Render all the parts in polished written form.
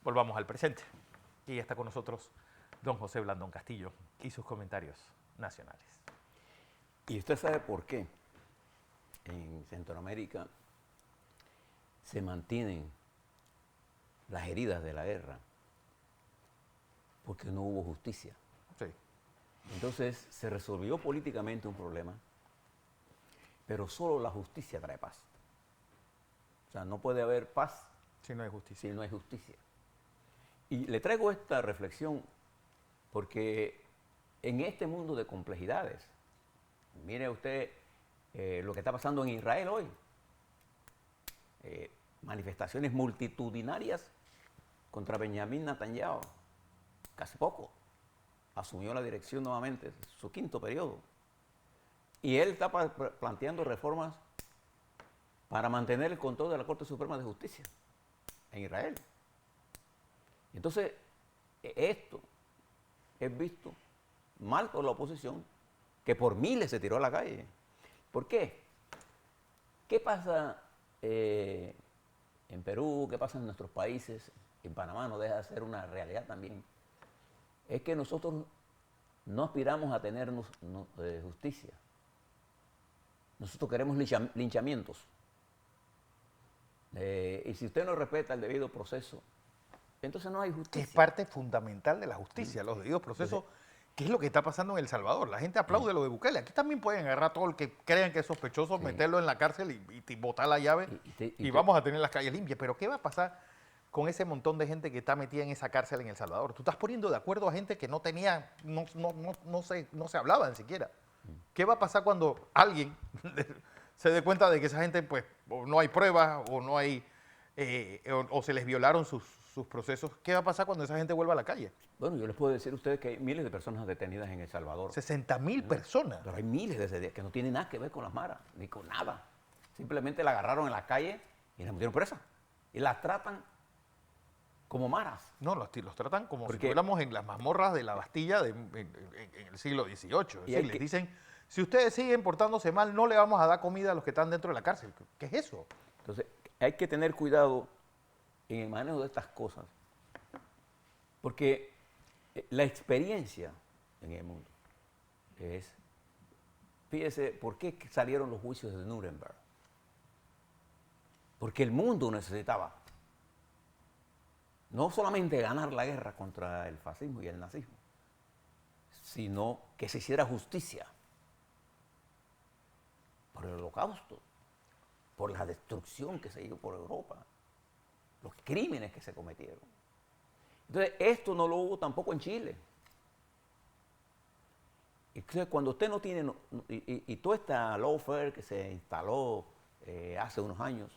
Volvamos al presente. Y está con nosotros don José Blandón Castillo y sus comentarios nacionales. ¿Y usted sabe por qué en Centroamérica se mantienen las heridas de la guerra? Porque no hubo justicia. Sí. Entonces se resolvió políticamente un problema, pero solo la justicia trae paz. O sea, no puede haber paz Si no hay justicia. si no hay justicia. Y le traigo esta reflexión porque en este mundo de complejidades, mire usted lo que está pasando en Israel hoy. Manifestaciones multitudinarias contra Benjamín Netanyahu. Casi poco. Asumió la dirección nuevamente, su quinto periodo. Y él está planteando reformas para mantener el control de la Corte Suprema de Justicia en Israel. Entonces, esto es visto mal por la oposición, que por miles se tiró a la calle. ¿Por qué? ¿Qué pasa en Perú? ¿Qué pasa en nuestros países? En Panamá no deja de ser una realidad también. Es que nosotros no aspiramos a tener justicia. Nosotros queremos linchamientos. Y si usted no respeta el debido proceso, entonces no hay Que justicia. es parte fundamental de la justicia, los debidos procesos. ¿Qué es lo que está pasando en El Salvador? La gente aplaude lo de Bukele. Aquí también pueden agarrar a todo el que crean que es sospechoso, meterlo en la cárcel y botar la llave y vamos a tener las calles limpias. Pero ¿qué va a pasar con ese montón de gente que está metida en esa cárcel en El Salvador? Tú estás poniendo de acuerdo a gente que no tenía, no se hablaba ni siquiera. ¿Qué va a pasar cuando alguien se dé cuenta de que esa gente, pues, o no hay pruebas o no hay, o se les violaron sus procesos? ¿Qué va a pasar cuando esa gente vuelva a la calle? Bueno, yo les puedo decir a ustedes que hay miles de personas detenidas en El Salvador. 60.000 personas. Pero hay miles de ese que no tienen nada que ver con las maras, ni con nada. Simplemente la agarraron en la calle y la metieron presa. Y las tratan como maras. No, los tratan como si Porque- fuéramos en las mazmorras de la Bastilla en el siglo XVIII. Es Y decir, hay les que- dicen, si ustedes siguen portándose mal, no le vamos a dar comida a los que están dentro de la cárcel. ¿Qué es eso? Entonces, hay que tener cuidado en el manejo de estas cosas. Porque la experiencia en el mundo es, fíjese, ¿por qué salieron los juicios de Nuremberg? Porque el mundo necesitaba no solamente ganar la guerra contra el fascismo y el nazismo, sino que se hiciera justicia por el holocausto, por la destrucción que se hizo por Europa, los crímenes que se cometieron. Entonces, esto no lo hubo tampoco en Chile. Entonces, cuando usted no tiene, y toda esta lawfare que se instaló hace unos años,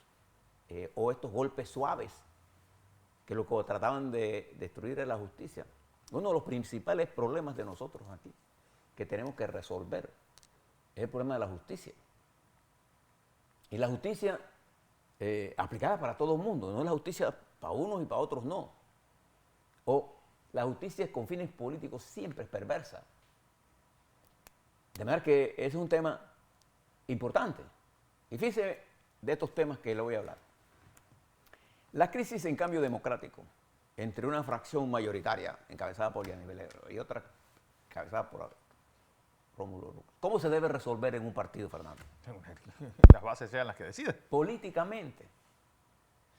o estos golpes suaves, que lo que trataban de destruir es la justicia. Uno de los principales problemas de nosotros aquí, que tenemos que resolver, es el problema de la justicia. Y la justicia aplicada para todo el mundo, no la justicia para unos y para otros no. O la justicia con fines políticos siempre es perversa. De manera que ese es un tema importante. Y fíjese de estos temas que le voy a hablar. La crisis en cambio democrático entre una fracción mayoritaria encabezada por Gianni Velero y otra encabezada por Rómulo Rux. ¿Cómo se debe resolver en un partido, Fernando? Las bases sean las que deciden. Políticamente.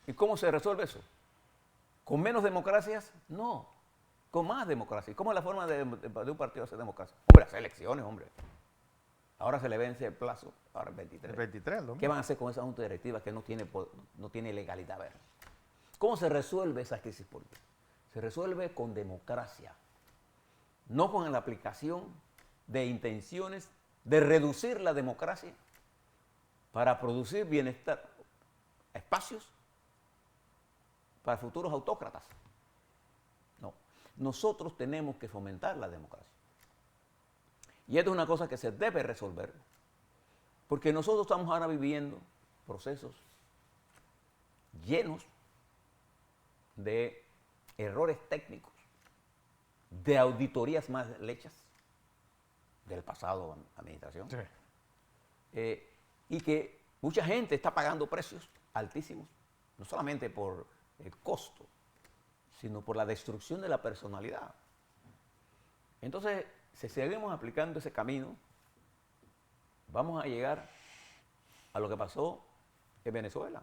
¿Y cómo se resuelve eso? ¿Con menos democracias? No. Con más democracia. ¿Cómo es la forma de un partido hacer democracia? Hombre, hacer elecciones, hombre. Ahora se le vence el plazo, ahora el 23. El 23, ¿no? ¿Qué van a hacer con esa junta directiva que no tiene legalidad? A ver. ¿Cómo se resuelve esa crisis política? Se resuelve con democracia, no con la aplicación de intenciones de reducir la democracia para producir bienestar, espacios para futuros autócratas. No, nosotros tenemos que fomentar la democracia. Y esto es una cosa que se debe resolver, porque nosotros estamos ahora viviendo procesos llenos de errores técnicos, de auditorías mal hechas del pasado administración, Sí. Y que mucha gente está pagando precios altísimos, no solamente por el costo, sino por la destrucción de la personalidad. Entonces, si seguimos aplicando ese camino, vamos a llegar a lo que pasó en Venezuela,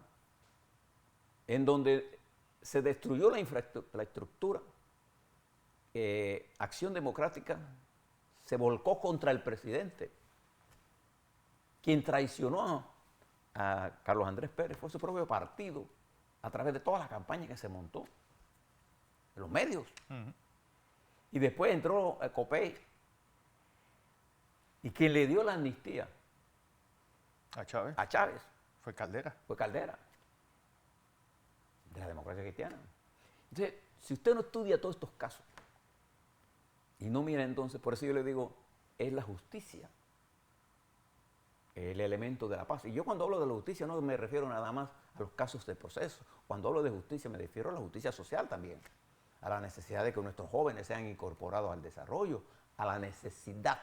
en donde se destruyó la estructura. Acción Democrática se volcó contra el presidente. Quien traicionó a Carlos Andrés Pérez fue su propio partido a través de toda la campaña que se montó en los medios. Y después entró Copey. Y quien le dio la amnistía a Chávez fue Caldera. Fue Caldera, de la democracia cristiana. Entonces, si usted no estudia todos estos casos y no mira entonces, por eso yo le digo, es la justicia el elemento de la paz. Y yo cuando hablo de la justicia no me refiero nada más a los casos de proceso. Cuando hablo de justicia me refiero a la justicia social también, a la necesidad de que nuestros jóvenes sean incorporados al desarrollo, a la necesidad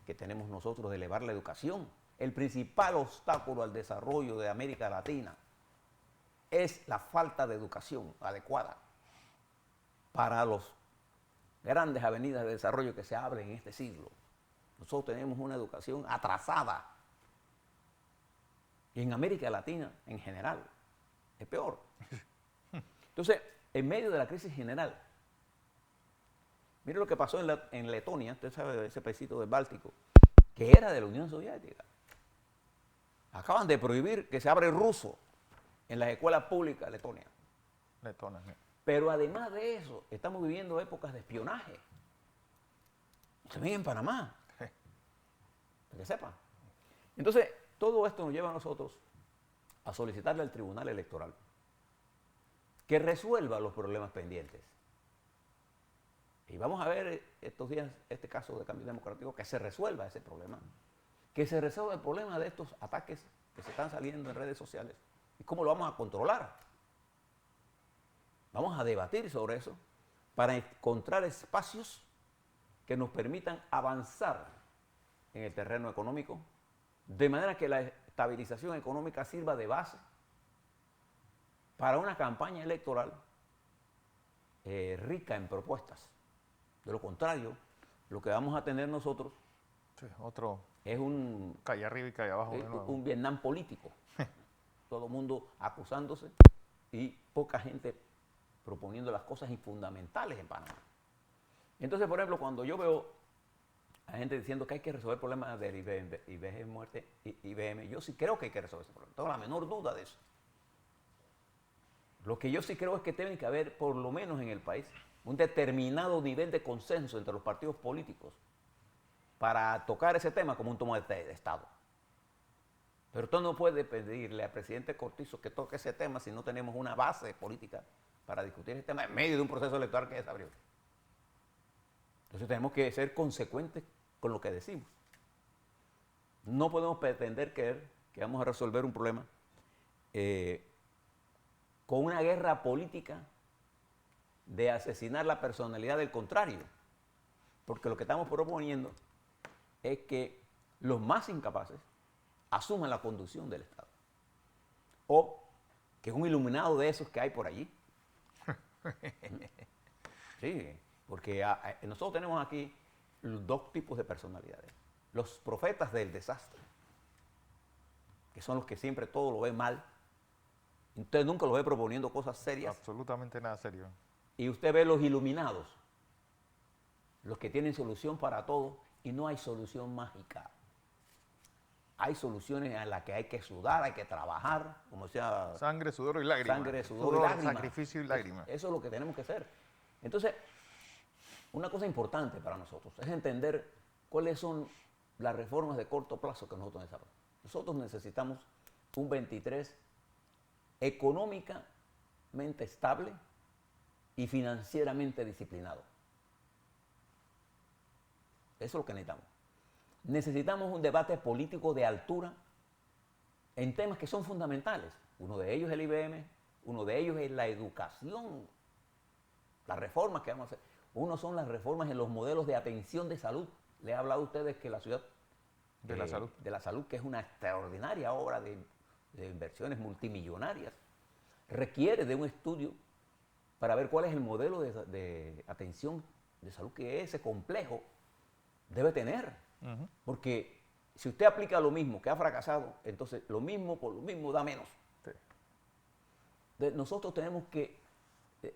que tenemos nosotros de elevar la educación. El principal obstáculo al desarrollo de América Latina es la falta de educación adecuada para las grandes avenidas de desarrollo que se abren en este siglo. Nosotros tenemos una educación atrasada. Y en América Latina, en general, es peor. Entonces, en medio de la crisis general, mire lo que pasó en Letonia, usted sabe, ese paísito del Báltico, que era de la Unión Soviética. Acaban de prohibir que se abra el ruso en las escuelas públicas de Letonia. Pero además de eso, estamos viviendo épocas de espionaje. Se ven en Panamá, para que sepan. Entonces, todo esto nos lleva a nosotros a solicitarle al Tribunal Electoral que resuelva los problemas pendientes. Y vamos a ver estos días este caso de Cambio Democrático, que se resuelva ese problema, que se resuelva el problema de estos ataques que se están saliendo en redes sociales y cómo lo vamos a controlar. Vamos a debatir sobre eso para encontrar espacios que nos permitan avanzar en el terreno económico, de manera que la estabilización económica sirva de base para una campaña electoral rica en propuestas. De lo contrario, lo que vamos a tener nosotros es un calle arriba y calle abajo. Un Vietnam político. Todo el mundo acusándose y poca gente proponiendo las cosas fundamentales en Panamá. Entonces, por ejemplo, cuando yo veo a gente diciendo que hay que resolver problemas del IBM, yo sí creo que hay que resolver ese problema. No tengo la menor duda de eso. Lo que yo sí creo es que tiene que haber, por lo menos en el país, un determinado nivel de consenso entre los partidos políticos para tocar ese tema como un tema de Estado. Pero usted no puede pedirle al presidente Cortizo que toque ese tema si no tenemos una base política para discutir ese tema en medio de un proceso electoral que ya se abrió. Entonces tenemos que ser consecuentes con lo que decimos. No podemos pretender que vamos a resolver un problema con una guerra política de asesinar la personalidad del contrario. Porque lo que estamos proponiendo es que los más incapaces asuman la conducción del Estado. O que un iluminado de esos que hay por allí. Sí, porque nosotros tenemos aquí dos tipos de personalidades. Los profetas del desastre, que son los que siempre todo lo ven mal. Usted nunca los ve proponiendo cosas serias. Absolutamente nada serio. Y usted ve los iluminados, los que tienen solución para todo, y no hay solución mágica. Hay soluciones a las que hay que sudar, hay que trabajar, como decía... Sangre, sudor y lágrimas. Sangre, sudor y lágrimas. Sacrificio y lágrimas. Eso es lo que tenemos que hacer. Entonces, una cosa importante para nosotros es entender cuáles son las reformas de corto plazo que nosotros necesitamos. Nosotros necesitamos un 23 económicamente estable y financieramente disciplinado. Eso es lo que necesitamos. Necesitamos un debate político de altura en temas que son fundamentales. Uno de ellos es el IBM, uno de ellos es la educación, las reformas que vamos a hacer. Uno son las reformas en los modelos de atención de salud. Le he hablado a ustedes que la ciudad de la salud, que es una extraordinaria obra de inversiones multimillonarias, requiere de un estudio para ver cuál es el modelo de atención de salud que ese complejo debe tener. Porque si usted aplica lo mismo que ha fracasado, entonces lo mismo por lo mismo da menos. Sí. Nosotros tenemos que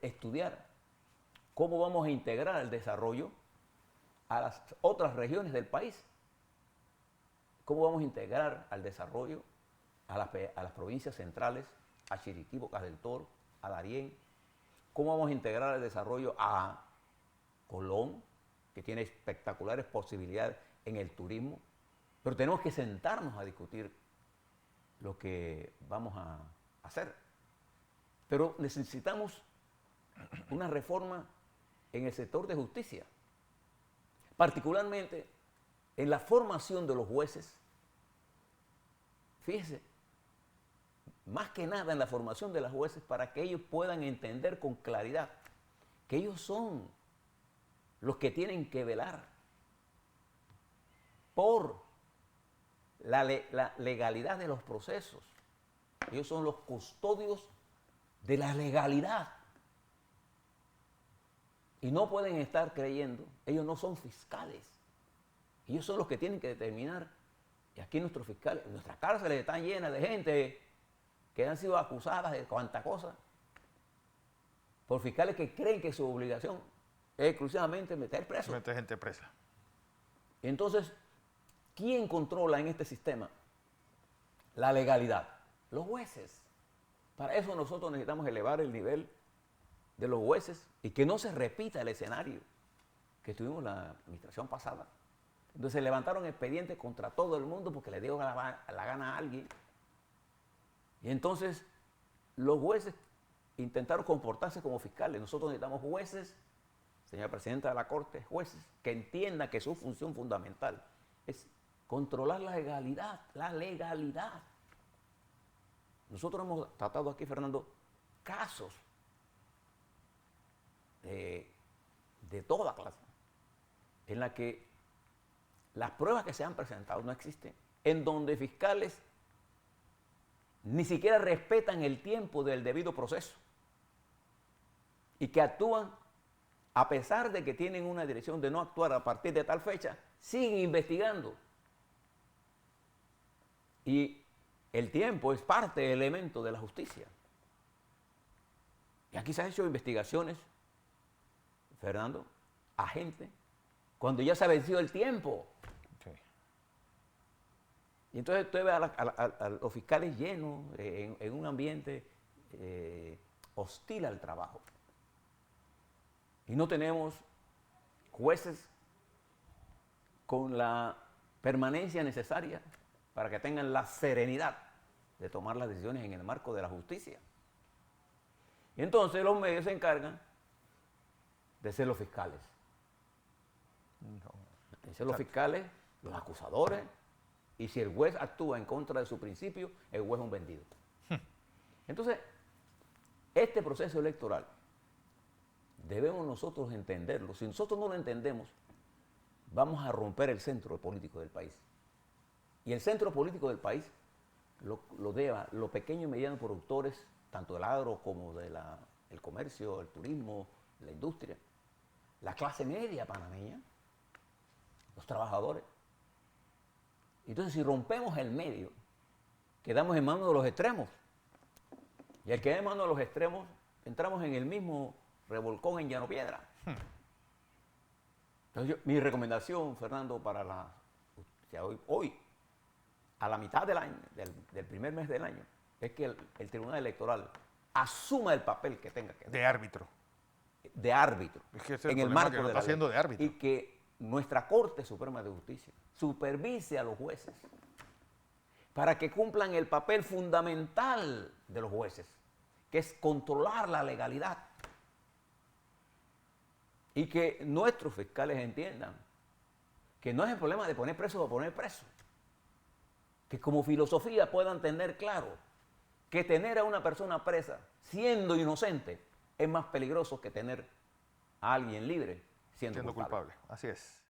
estudiar cómo vamos a integrar el desarrollo a las otras regiones del país. Cómo vamos a integrar al desarrollo a las provincias centrales, a Chiriquí, Bocas del Toro, a Darién. Cómo vamos a integrar el desarrollo a Colón, que tiene espectaculares posibilidades en el turismo. Pero tenemos que sentarnos a discutir lo que vamos a hacer. Pero necesitamos una reforma en el sector de justicia, particularmente en la formación de los jueces. Fíjese, más que nada en la formación de los jueces para que ellos puedan entender con claridad que ellos son los que tienen que velar por la legalidad de los procesos. Ellos son los custodios de la legalidad. Y no pueden estar creyendo, ellos no son fiscales. Ellos son los que tienen que determinar. Y aquí nuestros fiscales, nuestras cárceles están llenas de gente que han sido acusadas de cuanta cosa por fiscales que creen que su obligación es exclusivamente meter presos. Meter gente presa. Entonces, ¿quién controla en este sistema la legalidad? Los jueces. Para eso nosotros necesitamos elevar el nivel de los jueces y que no se repita el escenario que tuvimos en la administración pasada. Entonces se levantaron expedientes contra todo el mundo porque le dio la gana a alguien. Y entonces los jueces intentaron comportarse como fiscales. Nosotros necesitamos jueces, señora presidenta de la Corte, jueces que entiendan que su función fundamental es controlar la legalidad, la legalidad. Nosotros hemos tratado aquí, Fernando, casos de toda clase, en la que las pruebas que se han presentado no existen, en donde fiscales ni siquiera respetan el tiempo del debido proceso y que actúan a pesar de que tienen una dirección de no actuar a partir de tal fecha, siguen investigando. Y el tiempo es parte del elemento de la justicia. Y aquí se han hecho investigaciones, Fernando, a gente, cuando ya se ha vencido el tiempo. Okay. Y entonces usted ve a los fiscales llenos en un ambiente hostil al trabajo. Y no tenemos jueces con la permanencia necesaria para que tengan la serenidad de tomar las decisiones en el marco de la justicia. Y entonces los medios se encargan de ser los fiscales. De ser los fiscales, los acusadores, y si el juez actúa en contra de su principio, el juez es un vendido. Entonces, este proceso electoral debemos nosotros entenderlo. Si nosotros no lo entendemos, vamos a romper el centro político del país. Y el centro político del país lo deba los pequeños y medianos productores, tanto del agro como del comercio, el turismo, la industria, la clase media panameña, los trabajadores. Entonces, si rompemos el medio, quedamos en manos de los extremos. Y al quedar en manos de los extremos, entramos en el mismo revolcón en Llano Piedra. Entonces, mi recomendación, Fernando, para hoy, a la mitad del año, del primer mes del año, es que el Tribunal Electoral asuma el papel que tenga que hacer. De árbitro. De árbitro. Es que en el marco de la ley. De árbitro. Y que nuestra Corte Suprema de Justicia supervise a los jueces para que cumplan el papel fundamental de los jueces, que es controlar la legalidad. Y que nuestros fiscales entiendan que no es el problema de poner preso o poner preso. Que como filosofía puedan tener claro que tener a una persona presa siendo inocente es más peligroso que tener a alguien libre siendo culpable. Así es.